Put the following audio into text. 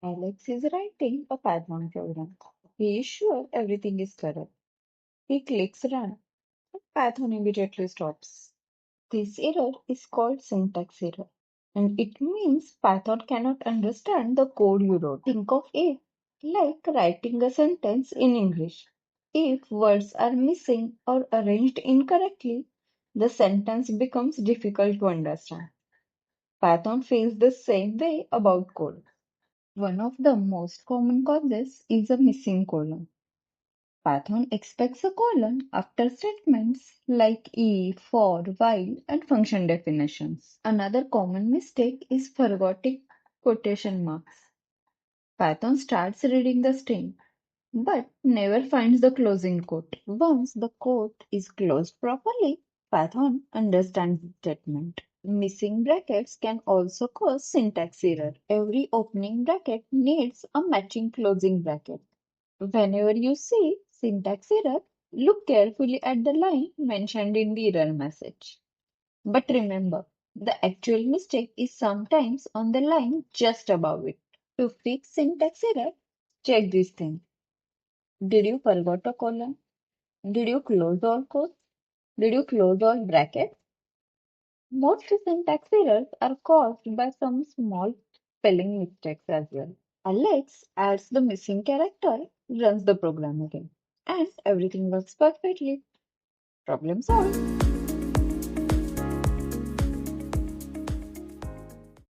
Alex is writing a Python program. He is sure everything is correct. He clicks run. Python immediately stops. This error is called syntax error, and it means Python cannot understand the code you wrote. Think of it like writing a sentence in English. If words are missing or arranged incorrectly, the sentence becomes difficult to understand. Python feels the same way about code. One of the most common causes is a missing colon. Python expects a colon after statements like if, for, while, and function definitions. Another common mistake is forgetting quotation marks. Python starts reading the string but never finds the closing quote. Once the quote is closed properly, Python understands the statement. Missing brackets can also cause syntax error. Every opening bracket needs a matching closing bracket. Whenever you see syntax error, look carefully at the line mentioned in the error message. But remember, the actual mistake is sometimes on the line just above it. To fix syntax error, check these things. Did you forget a colon? Did you close all quotes? Did you close all brackets? Most syntax errors are caused by some small spelling mistakes as well. Alex adds the missing character, runs the program again, and everything works perfectly. Problem solved.